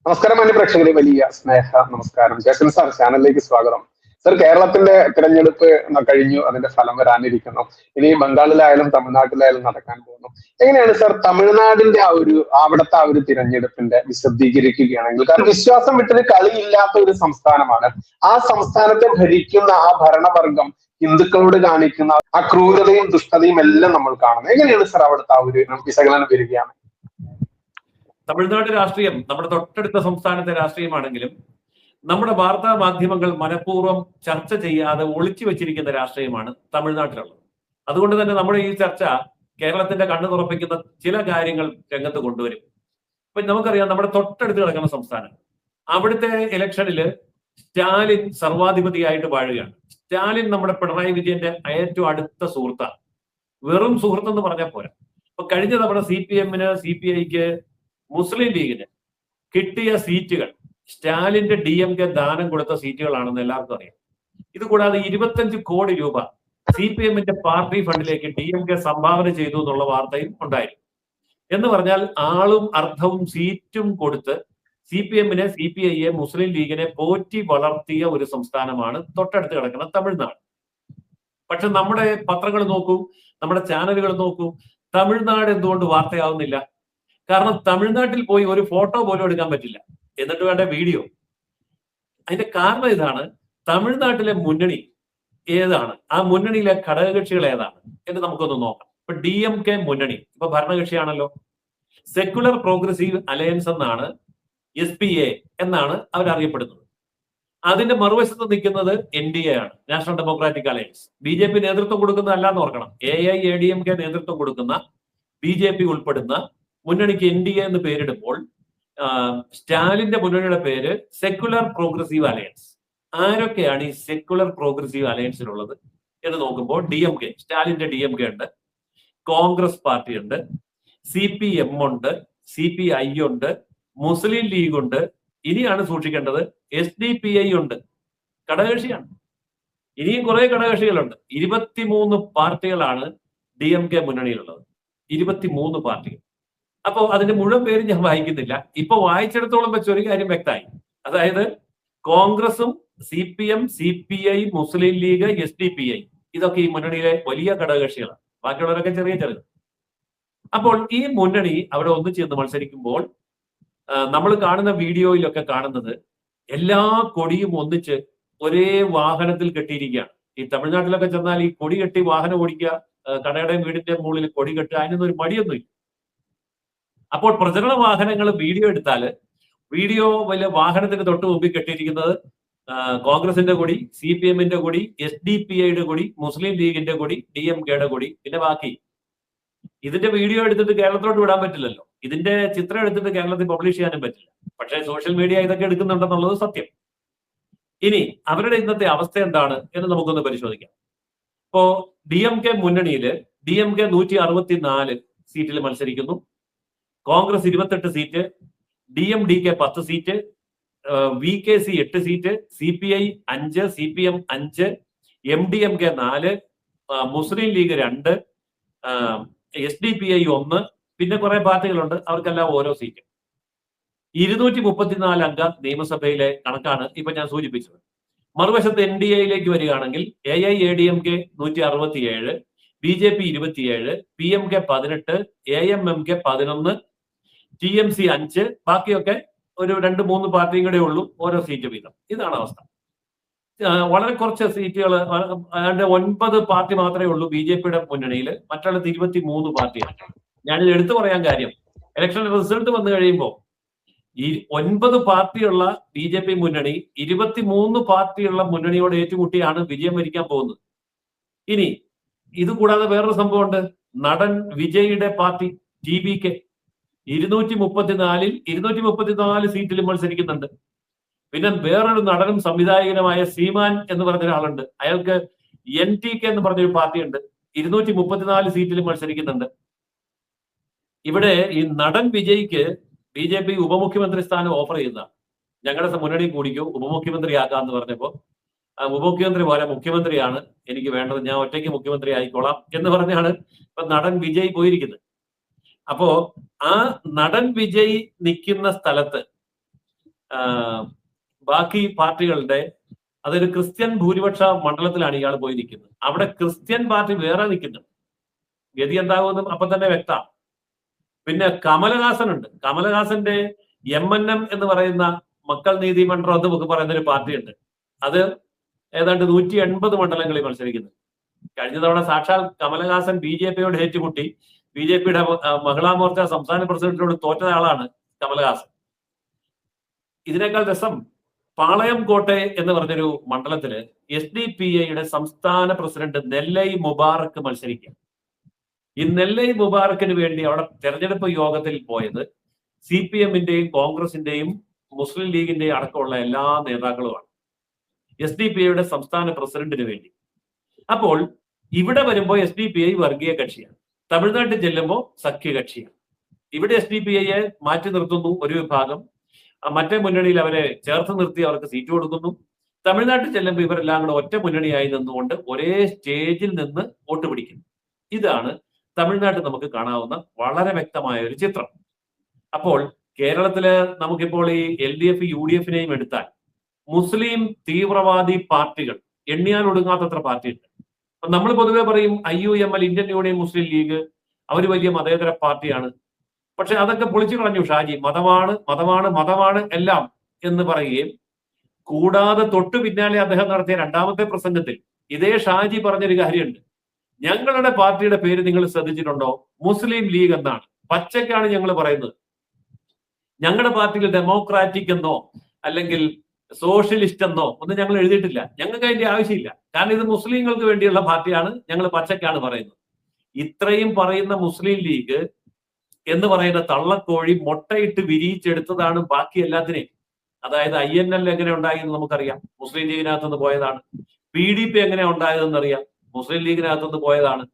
നമസ്കാരം മാന്യ പ്രേക്ഷകരെ, വലിയ സ്നേഹ നമസ്കാരം. ജേസൺ സാർ ചാനലിലേക്ക് സ്വാഗതം. സർ, കേരളത്തിന്റെ തിരഞ്ഞെടുപ്പ് കഴിഞ്ഞു, അതിന്റെ ഫലം വരാനിരിക്കുന്നു. ഇനി ബംഗാളിലായാലും തമിഴ്നാട്ടിലായാലും നടക്കാൻ പോകുന്നു. എങ്ങനെയാണ് സർ തമിഴ്നാടിന്റെ അവിടുത്തെ ആ ഒരു തിരഞ്ഞെടുപ്പിന്റെ വിശദീകരിക്കുകയാണെങ്കിൽ? കാരണം വിശ്വാസം വിട്ടൊരു കളിയില്ലാത്ത ഒരു സംസ്ഥാനമാണ്. ആ സംസ്ഥാനത്തെ ഭരിക്കുന്ന ആ ഭരണവർഗം ഹിന്ദുക്കളോട് കാണിക്കുന്ന ആ ക്രൂരതയും ദുഷ്ടതയും എല്ലാം നമ്മൾ കാണുന്നത്. എങ്ങനെയാണ് സർ അവിടുത്തെ ആ ഒരു വിശകലനം വരികയാണ്? തമിഴ്നാട് രാഷ്ട്രീയം നമ്മുടെ തൊട്ടടുത്ത സംസ്ഥാനത്തെ രാഷ്ട്രീയമാണെങ്കിലും നമ്മുടെ വാർത്താ മാധ്യമങ്ങൾ മനഃപൂർവ്വം ചർച്ച ചെയ്യാതെ ഒളിച്ചു വെച്ചിരിക്കുന്ന രാഷ്ട്രീയമാണ് തമിഴ്നാട്ടിലുള്ളത്. അതുകൊണ്ട് തന്നെ നമ്മുടെ ഈ ചർച്ച കേരളത്തിന്റെ കണ്ണു തുറപ്പിക്കുന്ന ചില കാര്യങ്ങൾ രംഗത്ത് കൊണ്ടുവരും. ഇപ്പൊ നമുക്കറിയാം, നമ്മുടെ തൊട്ടടുത്ത് കിടക്കുന്ന സംസ്ഥാനം, അവിടുത്തെ ഇലക്ഷനിൽ സ്റ്റാലിൻ സർവാധിപതിയായിട്ട് വാഴുകയാണ്. സ്റ്റാലിൻ നമ്മുടെ പിണറായി വിജയന്റെ ഏറ്റവും അടുത്ത സുഹൃത്താണ്. വെറും സുഹൃത്തെന്ന് പറഞ്ഞാൽ പോരാ. ഇപ്പൊ കഴിഞ്ഞ തവണ CPM-ന് CPI-ക്ക് മുസ്ലിം ലീഗിന് കിട്ടിയ സീറ്റുകൾ സ്റ്റാലിന്റെ DMK ദാനം കൊടുത്ത സീറ്റുകളാണെന്ന് എല്ലാവർക്കും അറിയാം. ഇത് കൂടാതെ 25 കോടി രൂപ CPM-ന്റെ പാർട്ടി ഫണ്ടിലേക്ക് DMK സംഭാവന ചെയ്തു എന്നുള്ള വാർത്തയും ഉണ്ടായിരുന്നു. എന്ന് പറഞ്ഞാൽ ആളും അർത്ഥവും സീറ്റും കൊടുത്ത് CPM-നെ CPI-യെ മുസ്ലിം ലീഗിനെ പോറ്റി വളർത്തിയ ഒരു സംസ്ഥാനമാണ് തൊട്ടടുത്ത് കിടക്കുന്ന തമിഴ്നാട്. പക്ഷെ നമ്മുടെ പത്രങ്ങൾ നോക്കൂ, നമ്മുടെ ചാനലുകൾ നോക്കൂ, തമിഴ്നാട് എന്തുകൊണ്ട് വാർത്തയാവുന്നില്ല? കാരണം തമിഴ്നാട്ടിൽ പോയി ഒരു ഫോട്ടോ പോലും എടുക്കാൻ പറ്റില്ല, എന്നിട്ട് വേണ്ട വീഡിയോ. അതിന്റെ കാരണം ഇതാണ്, തമിഴ്നാട്ടിലെ മുന്നണി ഏതാണ്, ആ മുന്നണിയിലെ ഘടകകക്ഷികൾ ഏതാണ് എന്ന് നമുക്കൊന്ന് നോക്കാം. ഇപ്പൊ DMK മുന്നണി ഇപ്പൊ ഭരണകക്ഷിയാണല്ലോ. സെക്യുലർ പ്രോഗ്രസീവ് അലയൻസ് എന്നാണ്, SPA എന്നാണ് അവരറിയപ്പെടുന്നത്. അതിന്റെ മറുവശത്ത് നിൽക്കുന്നത് NDA ആണ്, നാഷണൽ ഡെമോക്രാറ്റിക് അലയൻസ്. BJP നേതൃത്വം കൊടുക്കുന്ന അല്ലാന്ന് ഓർക്കണം. AIADMK നേതൃത്വം കൊടുക്കുന്ന BJP ഉൾപ്പെടുന്ന മുന്നണിക്ക് NDA എന്ന് പേരിടുമ്പോൾ സ്റ്റാലിന്റെ മുന്നണിയുടെ പേര് സെക്യുലർ പ്രോഗ്രസീവ് അലയൻസ്. ആരൊക്കെയാണ് ഈ സെക്യുലർ പ്രോഗ്രസീവ് അലയൻസിലുള്ളത് എന്ന് നോക്കുമ്പോൾ DMK, സ്റ്റാലിന്റെ DMK ഉണ്ട്, കോൺഗ്രസ് പാർട്ടി ഉണ്ട്, CPM ഉണ്ട്, CPI ഉണ്ട്, മുസ്ലിം ലീഗ് ഉണ്ട്. ഇനിയാണ് സൂക്ഷിക്കേണ്ടത്, SDPI ഉണ്ട്, ഘടകകക്ഷിയാണ്. ഇനിയും കുറെ ഘടകകക്ഷികളുണ്ട്. 23 പാർട്ടികളാണ് DMK മുന്നണിയിലുള്ളത്. 23 പാർട്ടികൾ. അപ്പോ അതിന്റെ മുഴുവൻ പേര് ഞാൻ വായിക്കുന്നില്ല. ഇപ്പൊ വായിച്ചിടത്തോളം വെച്ച് ഒരു കാര്യം വ്യക്തമായി. അതായത് കോൺഗ്രസും CPM, CPI, മുസ്ലിം ലീഗ്, SDPI ഇതൊക്കെ ഈ മുന്നണിയിലെ വലിയ ഘടകകക്ഷികളാണ്. ബാക്കിയുള്ളവരൊക്കെ ചെറിയ ചെറുത്. അപ്പോൾ ഈ മുന്നണി അവിടെ ഒന്നിച്ചേർന്ന് മത്സരിക്കുമ്പോൾ നമ്മൾ കാണുന്ന വീഡിയോയിലൊക്കെ കാണുന്നത് എല്ലാ കൊടിയും ഒന്നിച്ച് ഒരേ വാഹനത്തിൽ കെട്ടിയിരിക്കുകയാണ്. ഈ തമിഴ്നാട്ടിലൊക്കെ ചെന്നാൽ ഈ കൊടി കെട്ടി വാഹനം ഓടിക്കുക, കടയുടെയും വീടിന്റെ മുകളിൽ കൊടി കെട്ടുക, അതിനൊന്നും ഒരു മടിയൊന്നുമില്ല. അപ്പോൾ പ്രചരണ വാഹനങ്ങൾ വീഡിയോ എടുത്താൽ വീഡിയോ വലിയ വാഹനത്തിന് തൊട്ട് മുമ്പിൽ കെട്ടിയിരിക്കുന്നത് കോൺഗ്രസിന്റെ കൊടി, CPM-ന്റെ കൊടി, SDPI-യുടെ കൊടി, മുസ്ലിം ലീഗിന്റെ കൊടി, DMK-യുടെ കൊടി, പിന്നെ ബാക്കി. ഇതിന്റെ വീഡിയോ എടുത്തിട്ട് കേരളത്തിലോട്ട് വിടാൻ പറ്റില്ലല്ലോ. ഇതിന്റെ ചിത്രം എടുത്തിട്ട് കേരളത്തിൽ പബ്ലിഷ് ചെയ്യാനും പറ്റില്ല. പക്ഷേ സോഷ്യൽ മീഡിയ ഇതൊക്കെ എടുക്കുന്നുണ്ടെന്നുള്ളത് സത്യം. ഇനി അവരുടെ ഇന്നത്തെ അവസ്ഥ എന്താണ് എന്ന് നമുക്കൊന്ന് പരിശോധിക്കാം. ഇപ്പോ DMK മുന്നണിയില് DMK 164 സീറ്റിൽ മത്സരിക്കുന്നു, Congress 28 seat, DMDK 10 seat, VKC 8 seat, CPI 5, CPM 5, MDMK 4, മുസ്ലിം ലീഗ് 2, SDPI 1, പിന്നെ കുറെ പാർട്ടികളുണ്ട്, അവർക്കെല്ലാം ഓരോ സീറ്റ്. 234 അംഗ നിയമസഭയിലെ കണക്കാണ് ഇപ്പൊ ഞാൻ സൂചിപ്പിച്ചത്. മറുവശത്ത് NDA-യിലേക്ക് വരികയാണെങ്കിൽ AIADMK 167, BJP 27, PMK 18, AMMK 11, TMC 5, ബാക്കിയൊക്കെ ഒരു 2-3 പാർട്ടിയും കൂടെ ഉള്ളൂ, ഓരോ സീറ്റ് വീതം. ഇതാണ് അവസ്ഥ. വളരെ കുറച്ച് സീറ്റുകൾ, 9 പാർട്ടി മാത്രമേ ഉള്ളൂ BJP-യുടെ മുന്നണിയിൽ. മറ്റുള്ളത് 23 പാർട്ടിയാണ്. ഞാനിത് എടുത്തു പറയാൻ കാര്യം, ഇലക്ഷൻ റിസൾട്ട് വന്നു കഴിയുമ്പോൾ ഈ 9 പാർട്ടിയുള്ള BJP മുന്നണി 23 പാർട്ടിയുള്ള മുന്നണിയോട് ഏറ്റുമുട്ടിയാണ് വിജയം വരിക്കാൻ പോകുന്നത്. ഇനി ഇത് കൂടാതെ വേറൊരു സംഭവമുണ്ട്. നടൻ വിജയുടെ പാർട്ടി TVK 234-ൽ 234 സീറ്റിലും മത്സരിക്കുന്നുണ്ട്. പിന്നെ വേറൊരു നടനും സംവിധായകനുമായ സീമാൻ എന്ന് പറഞ്ഞ ഒരാളുണ്ട്. അയാൾക്ക് NTK എന്ന് പറഞ്ഞൊരു പാർട്ടിയുണ്ട്, 234 സീറ്റിലും മത്സരിക്കുന്നുണ്ട്. ഇവിടെ ഈ നടൻ വിജയ്ക്ക് BJP ഉപമുഖ്യമന്ത്രി സ്ഥാനം ഓഫർ ചെയ്യുന്നതാണ്. ഞങ്ങളുടെ മുന്നണി കൂടിക്കോ, ഉപമുഖ്യമന്ത്രിയാക്കാന്ന് പറഞ്ഞപ്പോൾ ഉപമുഖ്യമന്ത്രി പോലെ മുഖ്യമന്ത്രിയാണ് എനിക്ക് വേണ്ടത്, ഞാൻ ഒറ്റയ്ക്ക് മുഖ്യമന്ത്രി ആയിക്കോളാം എന്ന് പറഞ്ഞാണ് ഇപ്പൊ നടൻ വിജയ് പോയിരിക്കുന്നത്. അപ്പോ ആ നടൻ വിജയ് നിൽക്കുന്ന സ്ഥലത്ത് ബാക്കി പാർട്ടികളുടെ അതൊരു ക്രിസ്ത്യൻ ഭൂരിപക്ഷ മണ്ഡലത്തിലാണ് ഇയാൾ പോയി നിൽക്കുന്നത്. അവിടെ ക്രിസ്ത്യൻ പാർട്ടി വേറെ നിൽക്കുന്നുണ്ട്. ഗതി എന്താകുമെന്നും അപ്പൊ തന്നെ വ്യക്തമാണ്. പിന്നെ കമലഹാസൻ ഉണ്ട്. കമലഹാസന്റെ MNM എന്ന് പറയുന്ന മക്കൾ നീതി മണ്ഡലം എന്ന് നമുക്ക് പറയുന്ന ഒരു പാർട്ടിയുണ്ട്. അത് ഏതാണ്ട് 180 മണ്ഡലങ്ങളിൽ മത്സരിക്കുന്നു. കഴിഞ്ഞ തവണ സാക്ഷാൽ കമലഹാസൻ BJPയോട് ഏറ്റുമുട്ടി BJPയുടെ മഹിളാ മോർച്ച സംസ്ഥാന പ്രസിഡന്റിനോട് തോറ്റ ആളാണ് കമലഹാസൻ. ഇതിനേക്കാൾ രസം പാളയം കോട്ടെ എന്ന് പറഞ്ഞൊരു മണ്ഡലത്തില് SDPIയുടെ സംസ്ഥാന പ്രസിഡന്റ് നെല്ലൈ മുബാറക്ക് മത്സരിക്കുക. ഈ നെല്ലൈ മുബാറക്കിന് വേണ്ടി അവിടെ തെരഞ്ഞെടുപ്പ് യോഗത്തിൽ പോയത് CPMന്റെയും കോൺഗ്രസിന്റെയും മുസ്ലിം ലീഗിന്റെയും അടക്കമുള്ള എല്ലാ നേതാക്കളുമാണ്. SDPIയുടെ സംസ്ഥാന പ്രസിഡന്റിന് വേണ്ടി. അപ്പോൾ ഇവിടെ വരുമ്പോൾ SDPI വർഗീയ കക്ഷിയാണ്, തമിഴ്നാട്ടിൽ ചെല്ലുമ്പോൾ സഖ്യകക്ഷിയാണ്. ഇവിടെ SDPIയെ മാറ്റി നിർത്തുന്നു ഒരു വിഭാഗം, മറ്റേ മുന്നണിയിൽ അവരെ ചേർത്ത് നിർത്തി അവർക്ക് സീറ്റ് കൊടുക്കുന്നു. തമിഴ്നാട്ടിൽ ചെല്ലുമ്പോൾ ഇവരെല്ലാം കൂടെ ഒറ്റ മുന്നണിയായി നിന്നുകൊണ്ട് ഒരേ സ്റ്റേജിൽ നിന്ന് വോട്ട് പിടിക്കുന്നു. ഇതാണ് തമിഴ്നാട്ടിൽ നമുക്ക് കാണാവുന്ന വളരെ വ്യക്തമായ ഒരു ചിത്രം. അപ്പോൾ കേരളത്തില് നമുക്കിപ്പോൾ ഈ LDF UDFനെയും എടുത്താൽ മുസ്ലിം തീവ്രവാദി പാർട്ടികൾ എണ്ണിയാൽ ഒടുങ്ങാത്തത്ര പാർട്ടിയുണ്ട്. നമ്മൾ പൊതുവെ പറയും IUML, ഇന്ത്യൻ യൂണിയൻ മുസ്ലിം ലീഗ്, അവർ വലിയ മതേതര പാർട്ടിയാണ്. പക്ഷെ അതൊക്കെ പൊളിച്ചു കളഞ്ഞു ഷാജി. മതമാണ് മതമാണ് മതമാണ് എല്ലാം എന്ന് പറയുകയും കൂടാതെ തൊട്ടു പിന്നാലെ അദ്ദേഹം നടത്തിയ രണ്ടാമത്തെ പ്രസംഗത്തിൽ ഇതേ ഷാജി പറഞ്ഞൊരു കാര്യമുണ്ട്. ഞങ്ങളുടെ പാർട്ടിയുടെ പേര് നിങ്ങൾ ശ്രദ്ധിച്ചിട്ടുണ്ടോ? മുസ്ലിം ലീഗ് എന്നാണ്. പച്ചക്കാണ് ഞങ്ങൾ പറയുന്നത്. ഞങ്ങളുടെ പാർട്ടിയിൽ ഡെമോക്രാറ്റിക് എന്നോ അല്ലെങ്കിൽ സോഷ്യലിസ്റ്റ് എന്നോ ഒന്നും ഞങ്ങൾ എഴുതിയിട്ടില്ല. ഞങ്ങൾക്ക് അതിന്റെ ആവശ്യമില്ല. കാരണം ഇത് മുസ്ലിങ്ങൾക്ക് വേണ്ടിയുള്ള പാർട്ടിയാണ്, ഞങ്ങൾ പച്ചക്കാണ് പറയുന്നത്. ഇത്രയും പറയുന്ന മുസ്ലിം ലീഗ് എന്ന് പറയുന്ന തള്ളക്കോഴി മുട്ടയിട്ട് വിരിയിച്ചെടുത്തതാണ് ബാക്കി എല്ലാത്തിനെയും. അതായത് INL എങ്ങനെ ഉണ്ടായെന്ന് നമുക്കറിയാം, മുസ്ലിം ലീഗിനകത്തുനിന്ന് പോയതാണ്. PDP എങ്ങനെ ഉണ്ടായതെന്ന് അറിയാം, മുസ്ലിം ലീഗിനകത്തുനിന്ന് പോയതാണ്.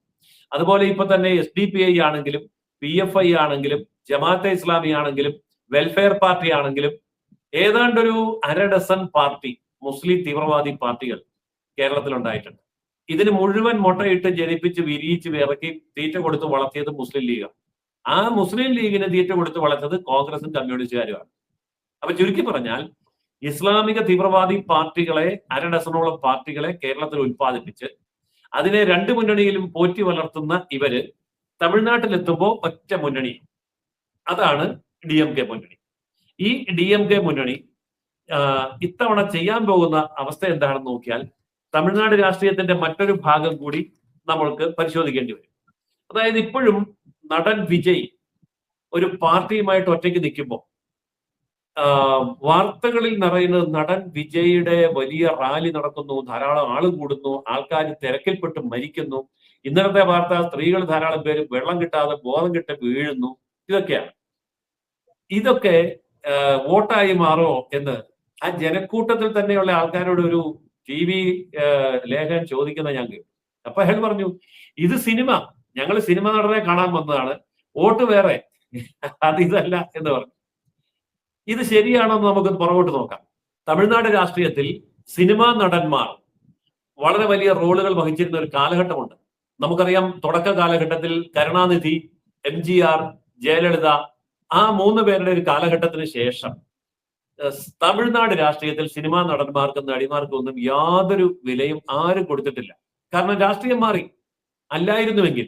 അതുപോലെ ഇപ്പൊ തന്നെ SDPI ആണെങ്കിലും PFI ആണെങ്കിലും ജമാഅത്തെ ഇസ്ലാമി ആണെങ്കിലും വെൽഫെയർ പാർട്ടി ആണെങ്കിലും ഏതാണ്ടൊരു 1/2 ഡസൻ പാർട്ടി മുസ്ലിം തീവ്രവാദി പാർട്ടികൾ കേരളത്തിൽ ഉണ്ടായിട്ടുണ്ട്. ഇതിന് മുഴുവൻ മുട്ടയിട്ട് ജനിപ്പിച്ച് വിരിയിച്ച് ഇറക്കി തീറ്റ കൊടുത്ത് വളർത്തിയത് മുസ്ലിം ലീഗാണ്. ആ മുസ്ലിം ലീഗിന് തീറ്റ കൊടുത്ത് വളർത്തത് കോൺഗ്രസും കമ്മ്യൂണിസ്റ്റുകാരുമാണ്. അപ്പൊ ചുരുക്കി പറഞ്ഞാൽ ഇസ്ലാമിക തീവ്രവാദി പാർട്ടികളെ 1/2 ഡസനോളം പാർട്ടികളെ കേരളത്തിൽ ഉത്പാദിപ്പിച്ച് അതിനെ 2 മുന്നണിയിലും പോറ്റി വളർത്തുന്ന ഇവര് തമിഴ്നാട്ടിലെത്തുമ്പോൾ ഒറ്റ മുന്നണി, അതാണ് DMK മുന്നണി. ഈ DMK മുന്നണി ഇത്തവണ ചെയ്യാൻ പോകുന്ന അവസ്ഥ എന്താണെന്ന് നോക്കിയാൽ തമിഴ്നാട് രാഷ്ട്രീയത്തിന്റെ മറ്റൊരു ഭാഗം കൂടി നമ്മൾക്ക് പരിശോധിക്കേണ്ടി വരും. അതായത് ഇപ്പോഴും നടൻ വിജയ് ഒരു പാർട്ടിയുമായിട്ട് ഒറ്റയ്ക്ക് നിൽക്കുമ്പോൾ വാർത്തകളിൽ നിറയുന്നത് നടൻ വിജയുടെ വലിയ റാലി നടക്കുന്നു, ധാരാളം ആള് കൂടുന്നു, ആൾക്കാർ തിരക്കിൽപ്പെട്ട് മരിക്കുന്നു. ഇന്നലത്തെ വാർത്ത സ്ത്രീകൾ ധാരാളം പേര് വെള്ളം കിട്ടാതെ ബോധം കെട്ട് വീഴുന്നു. ഇതൊക്കെയാണ്. ഇതൊക്കെ വോട്ടായി മാറോ എന്ന് ആ ജനക്കൂട്ടത്തിൽ തന്നെയുള്ള ആൾക്കാരോട് ഒരു TV ലേഖകൻ ചോദിക്കുന്ന ഞാൻ കേട്ടു. അപ്പൊ അയാൾ പറഞ്ഞു, ഇത് സിനിമ, ഞങ്ങൾ സിനിമ നടനെ കാണാൻ വന്നതാണ്, വോട്ട് വേറെ, അത് ഇതല്ല എന്ന് പറഞ്ഞു. ഇത് ശരിയാണോ എന്ന് നമുക്ക് പുറകോട്ട് നോക്കാം. തമിഴ്നാട് രാഷ്ട്രീയത്തിൽ സിനിമാ നടന്മാർ വളരെ വലിയ റോളുകൾ വഹിച്ചിരുന്ന ഒരു കാലഘട്ടമുണ്ട്. നമുക്കറിയാം, തുടക്ക കാലഘട്ടത്തിൽ കരുണാനിധി, MGR, ജയലളിത, ആ 3 പേരുടെ ഒരു കാലഘട്ടത്തിന് ശേഷം തമിഴ്നാട് രാഷ്ട്രീയത്തിൽ സിനിമാ നടന്മാർക്കും നടിമാർക്കും ഒന്നും യാതൊരു വിലയും ആരും കൊടുത്തിട്ടില്ല. കാരണം രാഷ്ട്രീയം മാറി. അല്ലായിരുന്നുവെങ്കിൽ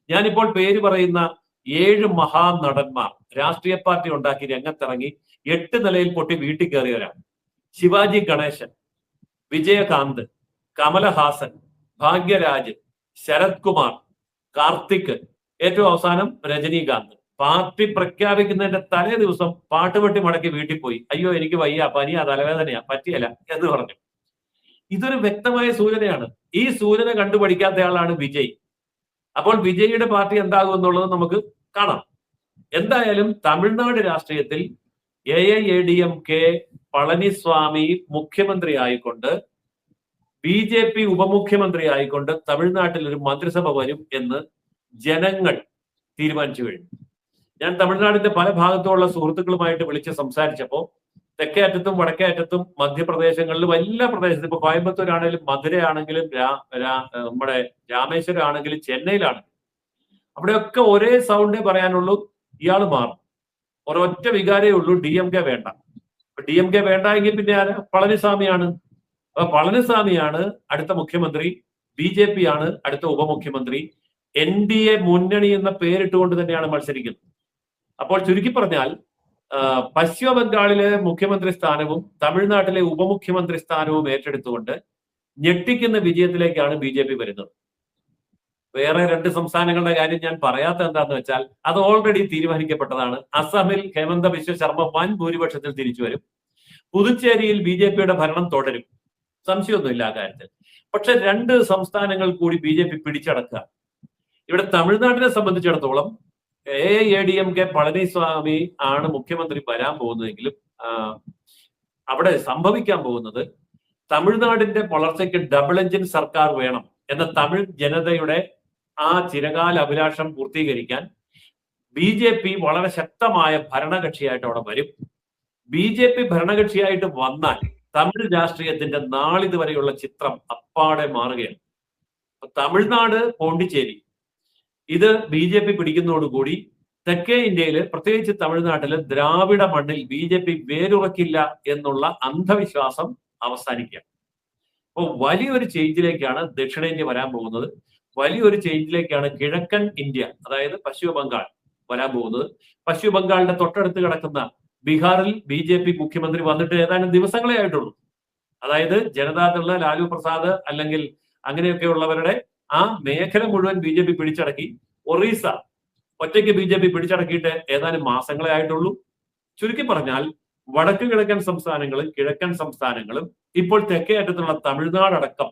ഞാനിപ്പോൾ പേര് പറയുന്ന 7 മഹാനടന്മാർ രാഷ്ട്രീയ പാർട്ടി ഉണ്ടാക്കി രംഗത്തിറങ്ങി 8 നിലയിൽ പൊട്ടി വീട്ടിൽ കയറിയവരാണ്. ശിവാജി ഗണേശൻ, വിജയകാന്ത്, കമലഹാസൻ, ഭാഗ്യരാജ്, ശരത് കുമാർ, കാർത്തിക്, ഏറ്റവും അവസാനം രജനീകാന്ത്. പാർട്ടി പ്രഖ്യാപിക്കുന്നതിന്റെ തലേ ദിവസം പാട്ടുപെട്ടി മടക്കി വീട്ടിൽ പോയി, അയ്യോ എനിക്ക് വയ്യ, പനിയാ, തലവേദനയാ, പറ്റിയല്ല എന്ന് പറഞ്ഞു. ഇതൊരു വ്യക്തമായ സൂചനയാണ്. ഈ സൂചന കണ്ടുപഠിക്കാത്തയാളാണ് വിജയ്. അപ്പോൾ വിജയിയുടെ പാർട്ടി എന്താകും എന്നുള്ളത് നമുക്ക് കാണാം. എന്തായാലും തമിഴ്നാട് രാഷ്ട്രീയത്തിൽ AIADMK പളനിസ്വാമി മുഖ്യമന്ത്രി ആയിക്കൊണ്ട്, BJP ഉപമുഖ്യമന്ത്രി ആയിക്കൊണ്ട് തമിഴ്നാട്ടിൽ ഒരു മന്ത്രിസഭ വരും എന്ന് ജനങ്ങൾ തീരുമാനിച്ചു കഴിഞ്ഞു. ഞാൻ തമിഴ്നാടിന്റെ പല ഭാഗത്തുമുള്ള സുഹൃത്തുക്കളുമായിട്ട് വിളിച്ച് സംസാരിച്ചപ്പോൾ തെക്കേ അറ്റത്തും വടക്കേ അറ്റത്തും മധ്യപ്രദേശങ്ങളിലും എല്ലാ പ്രദേശത്തും, ഇപ്പൊ കോയമ്പത്തൂർ ആണെങ്കിലും മധുര ആണെങ്കിലും നമ്മുടെ രാമേശ്വരം ആണെങ്കിലും ചെന്നൈയിലാണെങ്കിലും അവിടെയൊക്കെ ഒരേ സൗണ്ടേ പറയാനുള്ളൂ, ഇയാൾ മാറും. ഒരൊറ്റ വികാരേ ഉള്ളൂ, DMK വേണ്ട. DMK വേണ്ട എങ്കിൽ പിന്നെ പളനിസ്വാമിയാണ്. അപ്പൊ പളനിസ്വാമിയാണ് അടുത്ത മുഖ്യമന്ത്രി, BJP ആണ് അടുത്ത ഉപമുഖ്യമന്ത്രി, NDA മുന്നണി എന്ന പേരിട്ടുകൊണ്ട് തന്നെയാണ് മത്സരിക്കുന്നത്. അപ്പോൾ ചുരുക്കി പറഞ്ഞാൽ പശ്ചിമ ബംഗാളിലെ മുഖ്യമന്ത്രി സ്ഥാനവും തമിഴ്നാട്ടിലെ ഉപമുഖ്യമന്ത്രി സ്ഥാനവും ഏറ്റെടുത്തുകൊണ്ട് ഞെട്ടിക്കുന്ന വിജയത്തിലേക്കാണ് BJP വരുന്നത്. വേറെ 2 സംസ്ഥാനങ്ങളുടെ കാര്യം ഞാൻ പറയാത്ത എന്താന്ന് വെച്ചാൽ അത് ഓൾറെഡി തീരുമാനിക്കപ്പെട്ടതാണ്. അസമിൽ ഹേമന്ത ബിശ്വ ശർമ്മ വൻ ഭൂരിപക്ഷത്തിൽ തിരിച്ചു വരും. പുതുച്ചേരിയിൽ BJPയുടെ ഭരണം തുടരും, സംശയമൊന്നുമില്ല ആ കാര്യത്തിൽ. പക്ഷെ 2 സംസ്ഥാനങ്ങൾ കൂടി BJP പിടിച്ചടക്കുക. ഇവിടെ തമിഴ്നാട്ടിനെ സംബന്ധിച്ചിടത്തോളം AIADMK പളനിസ്വാമി ആണ് മുഖ്യമന്ത്രി വരാൻ പോകുന്നതെങ്കിലും അവിടെ സംഭവിക്കാൻ പോകുന്നത് തമിഴ്നാടിന്റെ വളർച്ചയ്ക്ക് ഡബിൾ എഞ്ചിൻ സർക്കാർ വേണം എന്ന തമിഴ് ജനതയുടെ ആ ചിരകാല അഭിലാഷം പൂർത്തീകരിക്കാൻ BJP വളരെ ശക്തമായ ഭരണകക്ഷിയായിട്ട് അവിടെ വരും. BJP ഭരണകക്ഷിയായിട്ട് വന്നാൽ തമിഴ് രാഷ്ട്രീയത്തിന്റെ നാളിതുവരെയുള്ള ചിത്രം അപ്പാടെ മാറുകയാണ്. തമിഴ്നാട്, പോണ്ടിച്ചേരി ഇത് BJP പിടിക്കുന്നതോടുകൂടി തെക്കേ ഇന്ത്യയിൽ, പ്രത്യേകിച്ച് തമിഴ്നാട്ടില് ദ്രാവിഡ മണ്ണിൽ BJP വേരുറക്കില്ല എന്നുള്ള അന്ധവിശ്വാസം അവസാനിക്കുകയാണ്. അപ്പോൾ വലിയൊരു ചേഞ്ചിലേക്കാണ് ദക്ഷിണേന്ത്യ വരാൻ പോകുന്നത്. വലിയൊരു ചേഞ്ചിലേക്കാണ് കിഴക്കൻ ഇന്ത്യ, അതായത് പശ്ചിമ ബംഗാൾ വരാൻ പോകുന്നത്. പശ്ചിമ ബംഗാളിന്റെ തൊട്ടടുത്ത് കിടക്കുന്ന ബീഹാറിൽ BJP മുഖ്യമന്ത്രി വന്നിട്ട് ഏതാനും ദിവസങ്ങളേ ആയിട്ടുള്ളൂ. അതായത് ജനതാദള, ലാലു പ്രസാദ് അല്ലെങ്കിൽ അങ്ങനെയൊക്കെയുള്ളവരുടെ ആ മേഖല മുഴുവൻ BJP പിടിച്ചടക്കി. ഒറീസ ഒറ്റയ്ക്ക് BJP പിടിച്ചടക്കിയിട്ട് ഏതാനും മാസങ്ങളെ ആയിട്ടുള്ളൂ. ചുരുക്കി പറഞ്ഞാൽ വടക്ക് കിഴക്കൻ സംസ്ഥാനങ്ങളും കിഴക്കൻ സംസ്ഥാനങ്ങളും ഇപ്പോൾ തെക്കേ അറ്റത്തുള്ള തമിഴ്നാടടക്കം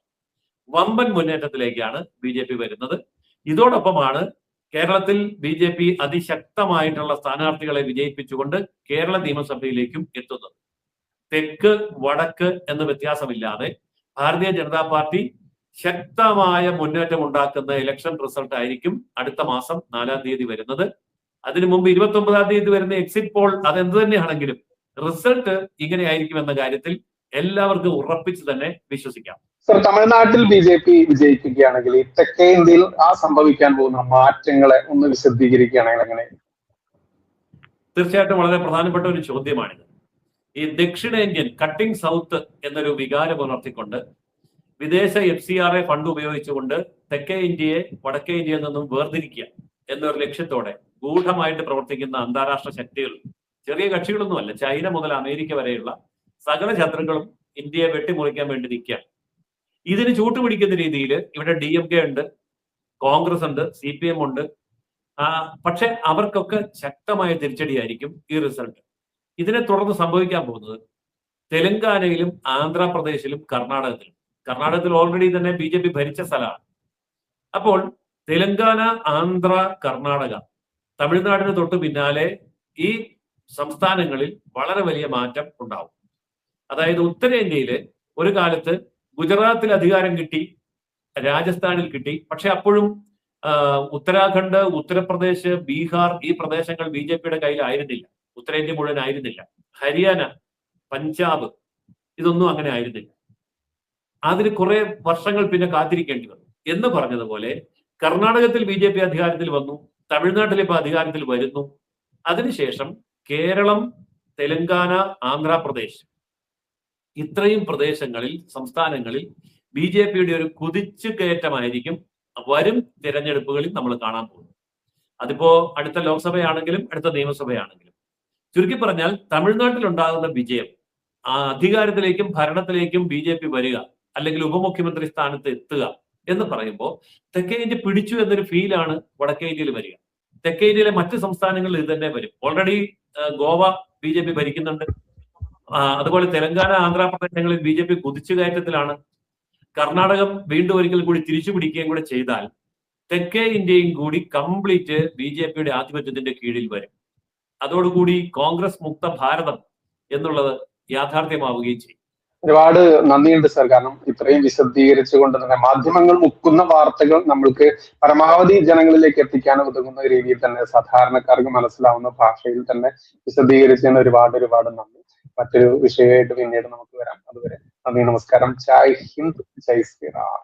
വമ്പൻ മുന്നേറ്റത്തിലേക്കാണ് BJP വരുന്നത്. ഇതോടൊപ്പമാണ് കേരളത്തിൽ BJP അതിശക്തമായിട്ടുള്ള സ്ഥാനാർത്ഥികളെ വിജയിപ്പിച്ചുകൊണ്ട് കേരള നിയമസഭയിലേക്കും എത്തുന്നത്. തെക്ക് വടക്ക് എന്ന വ്യത്യാസമില്ലാതെ ഭാരതീയ ജനതാ പാർട്ടി ശക്തമായ മുന്നേറ്റം ഉണ്ടാക്കുന്ന ഇലക്ഷൻ റിസൾട്ട് ആയിരിക്കും അടുത്ത മാസം 4-ാം തീയതി വരുന്നത്. അതിനു മുമ്പ് 29-ാം തീയതി വരുന്ന എക്സിറ്റ് പോൾ അതെന്ത് തന്നെയാണെങ്കിലും റിസൾട്ട് ഇങ്ങനെ ആയിരിക്കും എന്ന കാര്യത്തിൽ എല്ലാവർക്കും ഉറപ്പിച്ച് തന്നെ വിശ്വസിക്കാം. സർ, തമിഴ്നാട്ടിൽ BJP വിജയിപ്പിക്കുകയാണെങ്കിൽ തെക്കേ ഇന്ത്യയിൽ സംഭവിക്കാൻ പോകുന്ന മാറ്റങ്ങളെ ഒന്ന് വിശദീകരിക്കുകയാണെങ്കിൽ എങ്ങനെ? തീർച്ചയായിട്ടും വളരെ പ്രധാനപ്പെട്ട ഒരു ചോദ്യമാണിത്. ഈ ദക്ഷിണേന്ത്യൻ കട്ടിംഗ് സൗത്ത് എന്നൊരു വികാരം ഉണർത്തിക്കൊണ്ട് വിദേശ FCRA ഫണ്ട് ഉപയോഗിച്ചുകൊണ്ട് തെക്കേ ഇന്ത്യയെ വടക്കേ ഇന്ത്യയിൽ നിന്നും വേർതിരിക്കുക എന്നൊരു ലക്ഷ്യത്തോടെ ഗൂഢമായിട്ട് പ്രവർത്തിക്കുന്ന അന്താരാഷ്ട്ര ശക്തികൾ, ചെറിയ കക്ഷികളൊന്നുമല്ല, ചൈന മുതൽ അമേരിക്ക വരെയുള്ള സകല ശത്രുക്കളും ഇന്ത്യയെ വെട്ടിമുറിക്കാൻ വേണ്ടി നിൽക്കുകയാണ്. ഇതിന് ചൂട്ടുപിടിക്കുന്ന രീതിയിൽ ഇവിടെ DMK ഉണ്ട്, കോൺഗ്രസ് ഉണ്ട്, CPM ഉണ്ട്. പക്ഷെ അവർക്കൊക്കെ ശക്തമായ തിരിച്ചടിയായിരിക്കും ഈ റിസൾട്ട്. ഇതിനെ തുടർന്ന് സംഭവിക്കാൻ പോകുന്നത് തെലങ്കാനയിലും ആന്ധ്രാപ്രദേശിലും കർണാടകത്തിൽ ഓൾറെഡി തന്നെ BJP ഭരിച്ച സ്ഥലമാണ്. അപ്പോൾ തെലങ്കാന, ആന്ധ്ര, കർണാടക, തമിഴ്നാടിന് തൊട്ട് പിന്നാലെ ഈ സംസ്ഥാനങ്ങളിൽ വളരെ വലിയ മാറ്റം ഉണ്ടാവും. അതായത് ഉത്തരേന്ത്യയില് ഒരു കാലത്ത് ഗുജറാത്തിൽ അധികാരം കിട്ടി, രാജസ്ഥാനിൽ കിട്ടി. പക്ഷെ അപ്പോഴും ഉത്തരാഖണ്ഡ്, ഉത്തർപ്രദേശ്, ബീഹാർ ഈ പ്രദേശങ്ങൾ BJPയുടെ കയ്യിലായിരുന്നില്ല. ഉത്തരേന്ത്യ മുഴുവൻ ആയിരുന്നില്ല. ഹരിയാന, പഞ്ചാബ് ഇതൊന്നും അങ്ങനെ ആയിരുന്നില്ല. അതിന് കുറെ വർഷങ്ങൾ പിന്നെ കാത്തിരിക്കേണ്ടി വന്നു. എന്ന് പറഞ്ഞതുപോലെ കർണാടകത്തിൽ BJP അധികാരത്തിൽ വന്നു, തമിഴ്നാട്ടിൽ ഇപ്പൊ അധികാരത്തിൽ വരുന്നു. അതിനുശേഷം കേരളം, തെലങ്കാന, ആന്ധ്രാപ്രദേശ് ഇത്രയും പ്രദേശങ്ങളിൽ, സംസ്ഥാനങ്ങളിൽ BJPയുടെ ഒരു കുതിച്ചു കയറ്റമായിരിക്കും വരും തിരഞ്ഞെടുപ്പുകളിൽ നമ്മൾ കാണാൻ പോകുന്നത്. അതിപ്പോ അടുത്ത ലോക്സഭയാണെങ്കിലും അടുത്ത നിയമസഭയാണെങ്കിലും. ചുരുക്കി പറഞ്ഞാൽ തമിഴ്നാട്ടിൽ ഉണ്ടാകുന്ന വിജയം, അധികാരത്തിലേക്കും ഭരണത്തിലേക്കും BJP വരിക, അല്ലെങ്കിൽ ഉപമുഖ്യമന്ത്രി സ്ഥാനത്ത് എത്തുക എന്ന് പറയുമ്പോൾ തെക്കേ ഇന്ത്യ പിടിച്ചു എന്നൊരു ഫീലാണ് വടക്കേ ഇന്ത്യയിൽ വരിക. തെക്കേ ഇന്ത്യയിലെ മറ്റ് സംസ്ഥാനങ്ങളിൽ ഇത് തന്നെ വരും. Already Goa BJP ഭരിക്കുന്നുണ്ട്. അതുപോലെ തെലങ്കാന, ആന്ധ്രാപ്രദേശങ്ങളിൽ BJP കുതിച്ചുകയറ്റത്തിലാണ്. കർണാടകം വീണ്ടും ഒരിക്കൽ കൂടി തിരിച്ചു പിടിക്കുകയും കൂടെ ചെയ്താൽ തെക്കേ ഇന്ത്യയും കൂടി കംപ്ലീറ്റ് BJPയുടെ ആധിപത്യത്തിന്റെ കീഴിൽ വരും. അതോടുകൂടി കോൺഗ്രസ് മുക്ത ഭാരതം എന്നുള്ളത് യാഥാർത്ഥ്യമാവുകയും ചെയ്യും. ഒരുപാട് നന്ദിയുണ്ട് സർ. കാരണം ഇത്രയും വിശദീകരിച്ചുകൊണ്ട് തന്നെ മാധ്യമങ്ങൾ മുക്കുന്ന വാർത്തകൾ നമ്മൾക്ക് പരമാവധി ജനങ്ങളിലേക്ക് എത്തിക്കാൻ ഉതകുന്ന രീതിയിൽ തന്നെ സാധാരണക്കാർക്ക് മനസ്സിലാവുന്ന ഭാഷയിൽ തന്നെ വിശദീകരിച്ചതിന് ഒരുപാട് നന്ദി. മറ്റൊരു വിഷയമായിട്ട് പിന്നീട് നമുക്ക് വരാം. അതുവരെ നന്ദി, നമസ്കാരം. ജയ് ഹിന്ദ്, ജയ് ശ്രീറാം.